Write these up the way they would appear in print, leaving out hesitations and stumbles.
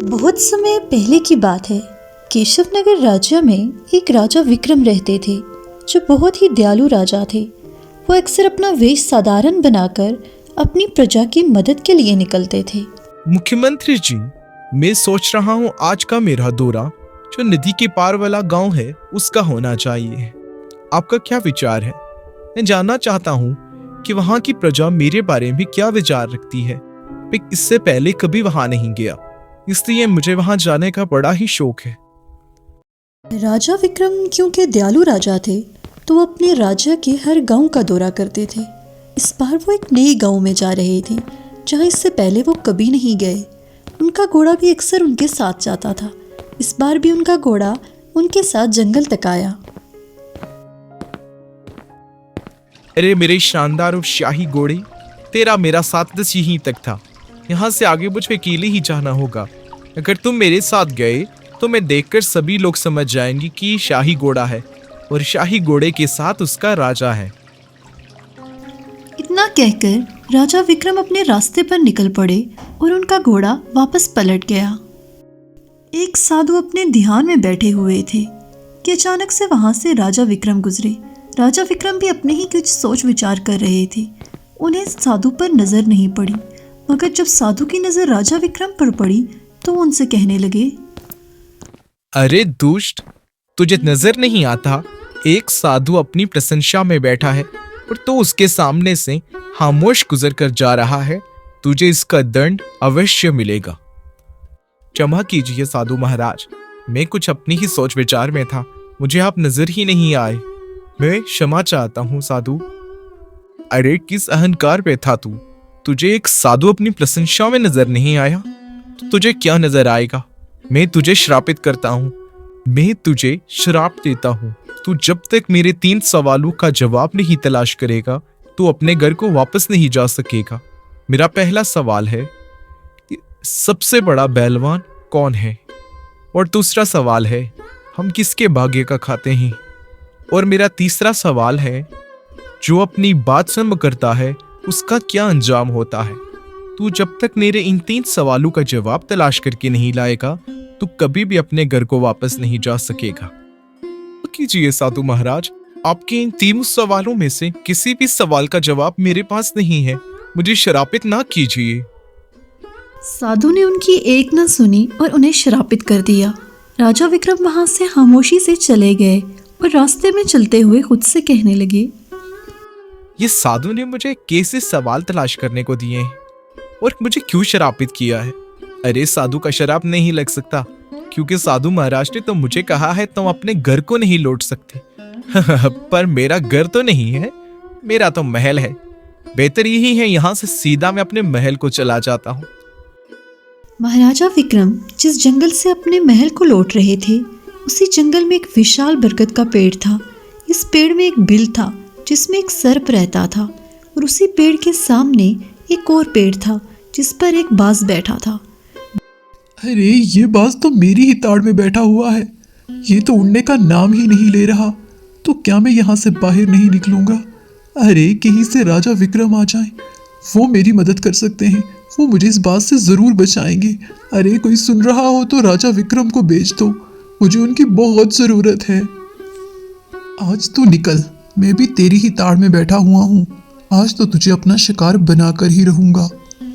बहुत समय पहले की बात है। केशवनगर राज्य में एक राजा विक्रम रहते थे, जो बहुत ही दयालु राजा थे। वो अक्सर अपना वेश साधारण बनाकर अपनी प्रजा की मदद के लिए निकलते थे। मुख्यमंत्री जी, मैं सोच रहा हूँ आज का मेरा दौरा जो नदी के पार वाला गांव है उसका होना चाहिए। आपका क्या विचार है? मैं जानना चाहता हूँ कि वहाँ की प्रजा मेरे बारे में क्या विचार रखती है। मैं इससे पहले कभी वहाँ नहीं गया, इसलिए मुझे वहाँ जाने का बड़ा ही शौक है। राजा विक्रम क्योंकि दयालु राजा थे, तो वो अपने राज्य के हर गांव का दौरा करते थे। इस बार वो एक नए गांव में जा रहे थे, जहां इससे पहले वो कभी नहीं गए। उनका घोड़ा भी अक्सर उनके साथ जाता था। इस बार भी उनका घोड़ा उनके साथ जंगल तक आया। अरे मेरे शानदार और शाही घोड़े, तेरा मेरा साथ बस यहीं तक था। यहाँ से आगे मुझे अकेले ही जाना होगा। अगर तुम मेरे साथ गए तो मैं देखकर सभी लोग समझ जाएंगे कि ये शाही घोड़ा है और शाही घोड़े के साथ उसका राजा है। इतना कहकर राजा विक्रम अपने रास्ते पर निकल पड़े और उनका घोड़ा वापस पलट गया। एक साधु अपने ध्यान में बैठे हुए थे कि अचानक से वहां से राजा विक्रम गुजरे। राजा विक्रम भी अपने ही कुछ सोच विचार कर रहे थे। उन्हें साधु पर नजर नहीं पड़ी, मगर जब साधु की नजर राजा विक्रम पर पड़ी तो वो उनसे कहने लगे, अरे दुष्ट, तुझे नजर नहीं आता एक साधु अपनी प्रशंसा में बैठा है और तो उसके सामने से खामोश गुजर कर जा रहा है। तुझे इसका दंड अवश्य मिलेगा। क्षमा कीजिए साधु महाराज, मैं कुछ अपनी ही सोच विचार में था, मुझे आप नजर ही नहीं आए। मैं क्षमा चाहता हूँ साधु। अरे किस अहंकार पे था तू? तुझे एक साधु अपनी प्रशंसा में नजर नहीं आया तो तुझे क्या नजर आएगा? मैं तुझे श्रापित करता हूँ, मैं तुझे श्राप देता हूँ। तू जब तक मेरे 3 सवालों का जवाब नहीं तलाश करेगा तू अपने घर को वापस नहीं जा सकेगा। मेरा पहला सवाल है, सबसे बड़ा पहलवान कौन है? और दूसरा सवाल है, हम किसके भाग्य का खाते हैं? और मेरा तीसरा सवाल है, जो अपनी बात से करता है उसका क्या अंजाम होता है? तू जब तक मेरे इन 3 सवालों का जवाब तलाश करके नहीं लाएगा तू कभी भी अपने घर को वापस नहीं जा सकेगा। कीजिए साधु महाराज, आपके इन 3 सवालों में से किसी भी सवाल का जवाब मेरे पास नहीं है, मुझे श्रापित ना कीजिए। साधु ने उनकी एक न सुनी और उन्हें श्रापित कर दिया। राजा विक्रम वहां से खामोशी से चले गए और रास्ते में चलते हुए खुद से कहने लगे, ये साधु ने मुझे कैसे सवाल तलाश करने को दिए हैं और मुझे क्यों श्रापित किया है? अरे साधु का शराप नहीं लग सकता, क्योंकि साधु महाराज ने तो मुझे कहा है तुम अपने घर को नहीं लौट सकते। पर मेरा घर तो नहीं है, मेरा तो महल है। बेहतर यही है यहाँ से सीधा मैं अपने महल को चला जाता हूँ। महाराजा विक्रम जिस जंगल से अपने महल को लौट रहे थे, उसी जंगल में एक विशाल बरगद का पेड़ था। इस पेड़ में एक बिल था जिसमें एक सर्प रहता था, और उसी पेड़ के सामने एक और पेड़ था जिस पर एक बाज बैठा था। अरे ये बाज तो मेरी ही ताड़ में बैठा हुआ है, ये तो उड़ने का नाम ही नहीं ले रहा। तो क्या मैं यहाँ से बाहर नहीं निकलूंगा? अरे कहीं से राजा विक्रम आ जाएं, वो मेरी मदद कर सकते हैं, वो मुझे इस बात से जरूर बचाएंगे। अरे कोई सुन रहा हो तो राजा विक्रम को भेज दो, मुझे उनकी बहुत जरूरत है। आज तू निकल, मैं भी तेरी ही ताड़ में बैठा हुआ हूँ, आज तो तुझे अपना शिकार बनाकर ही रहूंगा।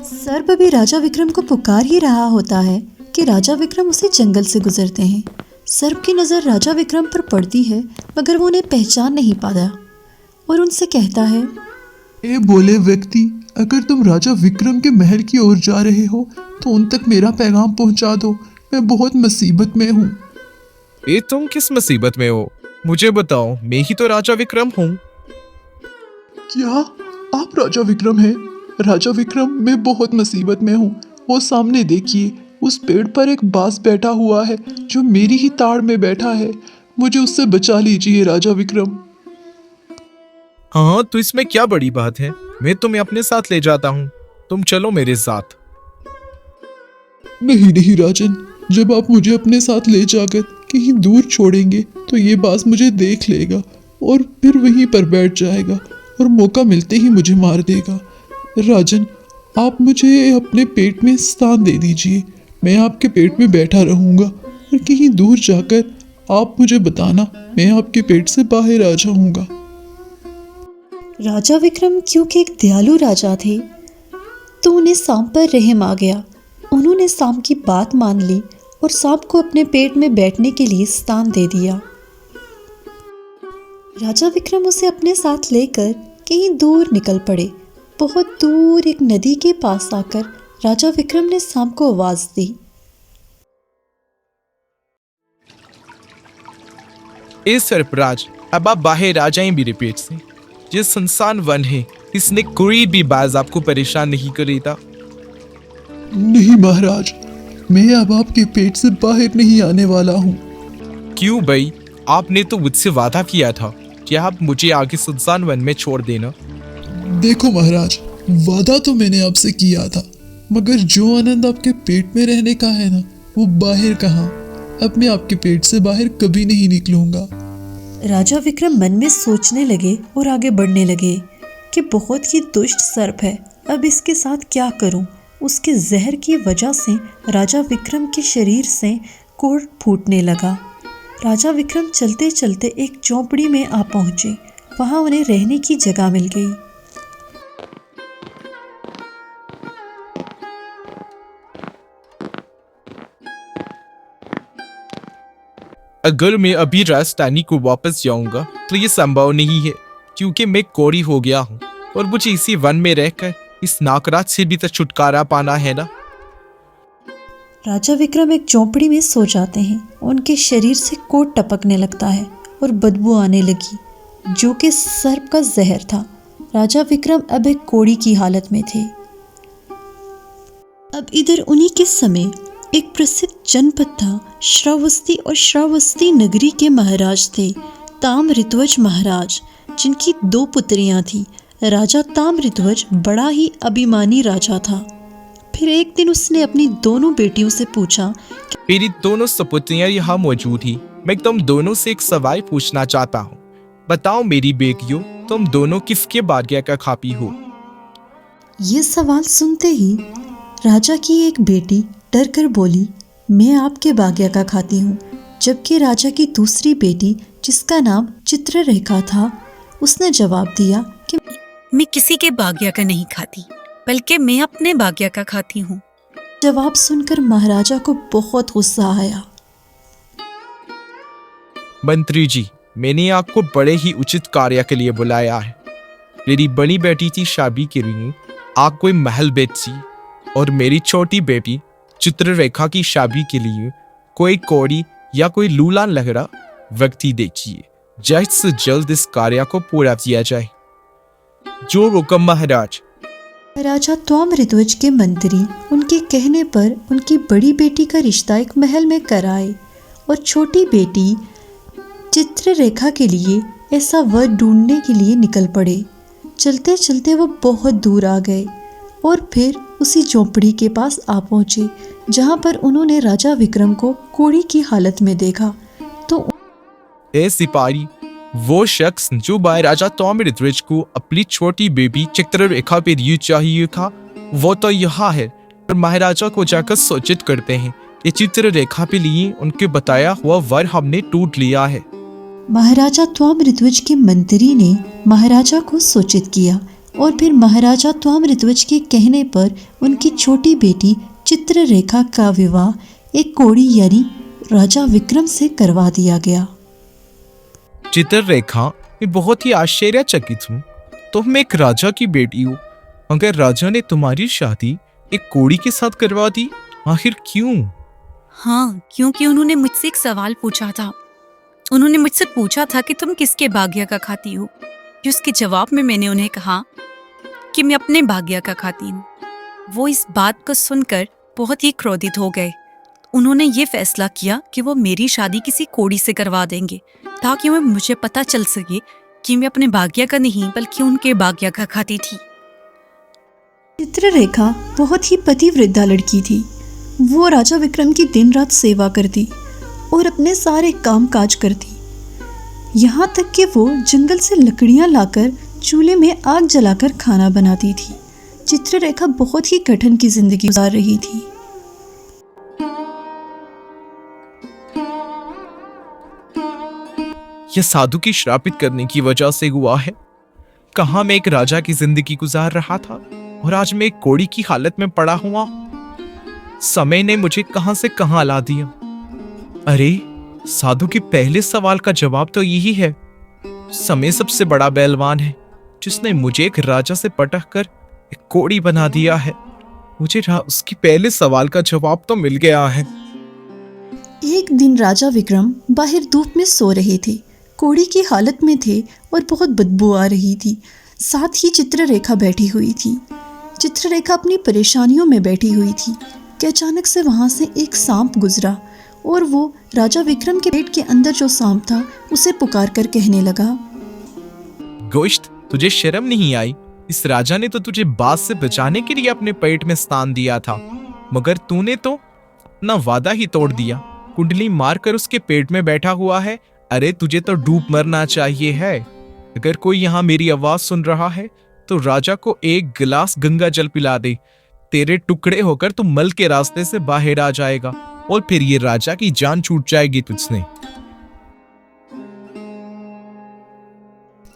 सर्प भी राजा विक्रम को पुकार ही रहा होता है कि राजा विक्रम उसी जंगल से गुजरते हैं। सर्प की नज़र राजा विक्रम पर पड़ती है, मगर वो उन्हें पहचान नहीं पाता और उनसे कहता है, ए बोले व्यक्ति, अगर तुम राजा विक्रम के महल की ओर जा रहे हो तो उन तक मेरा पैगाम पहुंचा दो, मैं बहुत मुसीबत में हूँ। ए तुम किस मुसीबत में हो? मुझे बताओ, मैं ही तो राजा विक्रम हूँ। क्या आप राजा विक्रम हैं? राजा विक्रम, मैं बहुत मुसीबत में हूँ। वो सामने देखिए, उस पेड़ पर एक बाज बैठा हुआ है जो मेरी ही ताड़ में बैठा है, मुझे उससे बचा लीजिए राजा विक्रम। हाँ तो इसमें क्या बड़ी बात है, मैं तुम्हें अपने साथ ले जाता हूँ, तुम चलो मेरे साथ। नहीं नहीं राजन, जब आप मुझे अपने साथ ले जाकर कहीं दूर छोड़ेंगे तो ये बाज मुझे देख लेगा और फिर वहीं पर बैठ जाएगा और मौका मिलते ही मुझे मार देगा। राजन, आप मुझे अपने पेट में स्थान दे दीजिए, मैं आपके पेट में बैठा रहूंगा और कहीं दूर जाकर आप मुझे बताना, मैं आपके पेट से बाहर आ जाऊंगा। राजा विक्रम क्योंकि एक दयालु राजा थे तो उन्हें सांप पर रहम आ गया। उन्होंने सांप की बात मान ली और सांप को अपने पेट में बैठने के लिए स्थान दे दिया। राजा विक्रम उसे अपने साथ लेकर कहीं दूर निकल पड़े। बहुत दूर एक नदी के पास आकर राजा विक्रम ने सांप को आवाज दी। ए सरपराज, अब आप बाहर आ जाएं मेरे पेट से। ये सुनसान वन है, इसने कोई भी बाज आपको परेशान नहीं करेगा। नहीं महाराज, मैं अब आपके पेट से बाहर नहीं आने वाला हूँ। क्यों भाई? आपने तो मुझसे वादा किया था कि आप मुझे आगे सुनसान वन में छोड़ देना। देखो महाराज, वादा तो मैंने आपसे किया था, मगर जो आनंद आपके पेट में रहने का है ना, वो बाहर कहाँ। अब मैं आपके पेट से बाहर कभी नहीं निकलूंगा। राजा विक्रम मन में सोचने लगे और आगे बढ़ने लगे कि बहुत ही दुष्ट सर्प है, अब इसके साथ क्या करूं। उसके जहर की वजह से राजा विक्रम के शरीर से कोढ़ फूटने लगा। राजा विक्रम चलते चलते एक झोंपड़ी में आ पहुंचे। वहां उन्हें रहने की जगह मिल गई। अगर मैं अभी राजधानी को वापस जाऊंगा तो ये संभव नहीं है, क्योंकि मैं कोढ़ी हो गया हूँ और मुझे इसी वन में रहकर इस नागराज से भी तो छुटकारा पाना है ना। राजा विक्रम एक झोंपड़ी में सो जाते हैं। उनके शरीर से कोढ़ टपकने लगता है और बदबू आने लगी, जो कि सर्प का जहर था। राजा विक्रम अब एक कोढ़ी की हालत में थे। अब इधर उन्हीं के समय एक प्रसिद्ध जनपद था श्रावस्ती, और श्रावस्ती नगरी के महाराज थे ताम्रध्वज महाराज, जिनकी 2 पुत्रियां थीं। राजा ताम्रध्वज बड़ा ही अभिमानी राजा था। फिर एक दिन उसने अपनी दोनों बेटियों से पूछा कि मेरी दोनों सपुत्रियां यहाँ मौजूद ही। मैं तुम दोनों से एक सवाल पूछना चाहता हूँ। बताओ मेरी बेटियों, तुम दोनों किसके भाग्य का खापी हो? ये सवाल सुनते ही राजा की एक बेटी डर कर बोली, मैं आपके भाग्य का खाती हूँ। जबकि राजा की दूसरी बेटी, जिसका नाम चित्ररेखा था, उसने जवाब दिया कि मैं किसी के भाग्य का नहीं खाती, बल्कि मैं अपने भाग्य का खाती हूँ। जवाब सुनकर महाराजा को बहुत गुस्सा आया। मंत्री जी, मैंने आपको बड़े ही उचित कार्य के लिए बुलाया है। मेरी बड़ी बेटी की शादी के लिए आप कोई महल बेची और मेरी छोटी बेटी चित्ररेखा की शादी के लिए कोई कोढ़ी या कोई लूला लहरा व्यक्ति देखिए। जल्द से जल्द इस कार्य को पूरा किया जाए। जो हुक्म महाराज। राजा ताम्रध्वज के मंत्री उनके कहने पर उनकी बड़ी बेटी का रिश्ता एक महल में कराए और छोटी बेटी चित्ररेखा के लिए ऐसा वर ढूंढने के लिए निकल पड़े। चलते चलते वो बहुत दूर आ गए और फिर उसी झोंपड़ी के पास आ पहुंचे, जहां पर उन्होंने राजा विक्रम को कोढ़ी की हालत में देखा। तो ए सिपाही, वो शख्स जो महाराजा ताम्रध्वज को अपनी छोटी बेबी चित्ररेखा पे दिए चाहिए था, वो तो यहाँ है। और महाराजा को जाकर सूचित करते हैं ये चित्ररेखा पे लिए उनके बताया हुआ वर हमने टूट लिया है। महाराजा ताम्रध्वज के मंत्री ने महाराजा को सूचित किया और फिर महाराजा ताम्रध्वज के कहने पर उनकी छोटी बेटी चित्ररेखा का विवाह एक कोढ़ी यानी राजा विक्रम से करवा दिया गया। चित्ररेखा, मैं बहुत ही आश्चर्यचकित हूँ। तुम एक राजा की बेटी हो, मगर राजा ने तुम्हारी शादी एक कोढ़ी के साथ करवा दी। आखिर क्यों? हाँ, क्योंकि उन्होंने मुझसे एक सवाल पूछा था। उन्होंने मुझसे पूछा था कि तुम किसके भाग्य का खाती हो। जिसके जवाब में मैंने उन्हें कहा कि मैं अपने भाग्य का खाती हूँ। वो इस बात को सुनकर बहुत ही क्रोधित हो गए। उन्होंने ये फैसला किया कि वो मेरी शादी किसी कोढ़ी से करवा देंगे, ताकि मुझे पता चल सके कि मैं अपने भाग्य का नहीं बल्कि उनके भाग्य का खाती थी। चित्ररेखा बहुत ही पतिव्रता लड़की थी। वो राजा विक्रम की दिन रात सेवा करती और अपने सारे काम काज करती। यहाँ तक कि वो जंगल से लकड़ियाँ लाकर चूल्हे में आग जलाकर खाना बनाती थी। चित्ररेखा बहुत ही कठिन की जिंदगी गुजार रही थी। यह साधु की श्रापित करने की वजह से हुआ है। कहां मैं एक राजा की जिंदगी गुजार रहा था और आज मैं एक कोड़ी की हालत में पड़ा हुआ। समय ने मुझे कहां से कहां ला दिया। अरे, साधु के पहले सवाल का जवाब तो यही है। समय सबसे बड़ा पहलवान है जिसने मुझे एक राजा से पटक कर एक कोड़ी बना दिया है। मुझे उसके पहले सवाल का जवाब तो मिल गया है। एक दिन राजा विक्रम बाहर धूप में सो रहे थे, कोड़ी की हालत में थे और बहुत बदबू आ रही थी। साथ ही चित्ररेखा बैठी हुई थी। चित्ररेखा अपनी परेशानियों में बैठी हुई थी कि अचानक से वहाँ से एक सांप गुजरा और वो राजा विक्रम के पेट के अंदर जो सांप था उसे पुकार कर कहने लगा, गोश्त, तुझे शर्म नहीं आई? इस राजा ने तो तुझे बात से बचाने के लिए अपने पेट में स्थान दिया था, मगर तूने तो अपना वादा ही तोड़ दिया। कुंडली मारकर उसके पेट में बैठा हुआ है। अरे, तुझे तो डूब मरना चाहिए है। अगर कोई यहाँ मेरी आवाज सुन रहा है तो राजा को एक गिलास गंगा जल पिला दे। तेरे टुकड़े होकर तू मल के रास्ते से बाहर आ जाएगा और फिर ये राजा की जान छूट जाएगी तुझसे।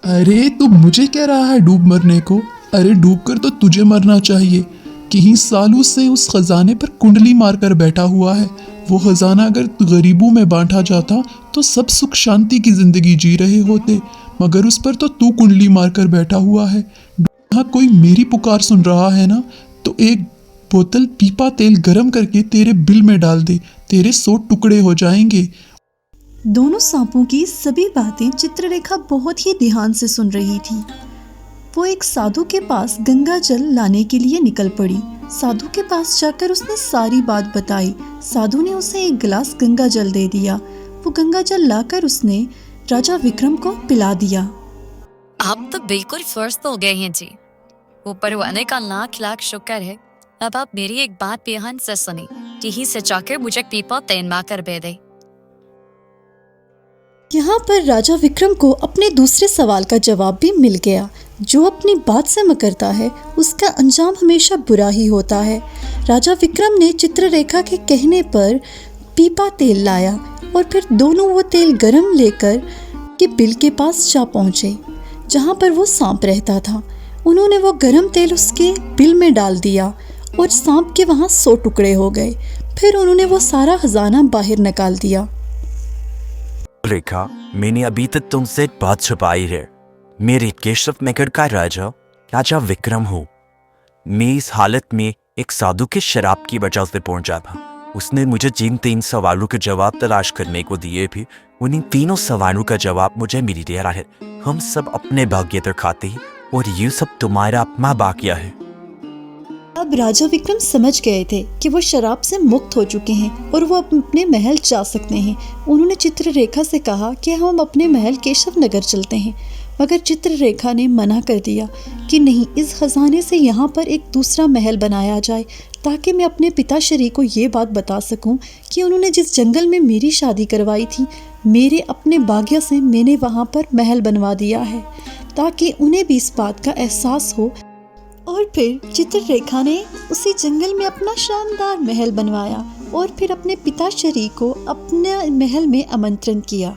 अरे, तू मुझे कह रहा है डूब मरने को? अरे, डूब कर तो तुझे मरना चाहिए। कहीं सालों से उस खजाने पर कुंडली मारकर बैठा हुआ है। वो खजाना अगर गरीबों में बांटा जाता तो सब सुख शांति की जिंदगी जी रहे होते, मगर उस पर तो तू कुंडली मारकर बैठा हुआ है। यहाँ कोई मेरी पुकार सुन रहा है ना, तो एक बोतल पीपा तेल गरम करके तेरे बिल में डाल दे, तेरे 100 टुकड़े हो जाएंगे। दोनों सांपों की सभी बातें चित्ररेखा बहुत ही ध्यान से सुन रही थी। वो एक साधु के पास गंगा जल लाने के लिए निकल पड़ी। साधु के पास जाकर उसने सारी बात बताई। साधु ने उसे एक गिलास गंगा जल दे दिया। वो गंगा जल लाकर उसने राजा विक्रम को पिला दिया। आप तो बिल्कुल फर्स्ट हो गए हैं जी। ऊपर वाले का लाख लाख शुक्र है। अब आप मेरी एक बात बेहन से सुनी। यहीं से जाकर मुझे पीपा तेल माकर दे दे। यहाँ पर राजा विक्रम को अपने दूसरे सवाल का जवाब भी मिल गया। जो अपनी बात से मुकरता है उसका अंजाम हमेशा बुरा ही होता है। राजा विक्रम ने चित्ररेखा के कहने पर पीपा तेल लाया और फिर दोनों वो तेल गरम लेकर के बिल के पास जा पहुँचे जहाँ पर वो सांप रहता था। उन्होंने वो गरम तेल उसके बिल में डाल दिया और सांप के वहाँ 100 टुकड़े हो गए। फिर उन्होंने वो सारा खजाना बाहर निकाल दिया। रेखा, मैंने अभी तक तुमसे एक बात छुपाई है। मेरे केशव नगर का राजा विक्रम हूँ। मैं इस हालत में एक साधु के शराब की वजह से पहुंचा था। उसने मुझे जिन 3 सवालों के जवाब तलाश करने को दिए थे, उन्हीं तीनों सवालों का जवाब मुझे मिल गया है। हम सब अपने भाग्य तक खाते हैं और ये सब तुम्हारा अपना भाग्य है। अब राजा विक्रम समझ गए थे कि वो शराब से मुक्त हो चुके हैं और वो अपने महल जा सकते हैं। उन्होंने चित्ररेखा से कहा कि हम अपने महल केशव नगर चलते हैं, मगर चित्ररेखा ने मना कर दिया कि नहीं, इस खजाने से यहाँ पर एक दूसरा महल बनाया जाए ताकि मैं अपने पिताश्री को ये बात बता सकूं कि उन्होंने जिस जंगल में मेरी शादी करवाई थी, मेरे अपने भाग्य से मैंने वहाँ पर महल बनवा दिया है, ताकि उन्हें भी इस बात का एहसास हो। और फिर चित्ररेखा ने उसी जंगल में अपना शानदार महल बनवाया और फिर अपने पिताश्री को अपने महल में आमंत्रण किया।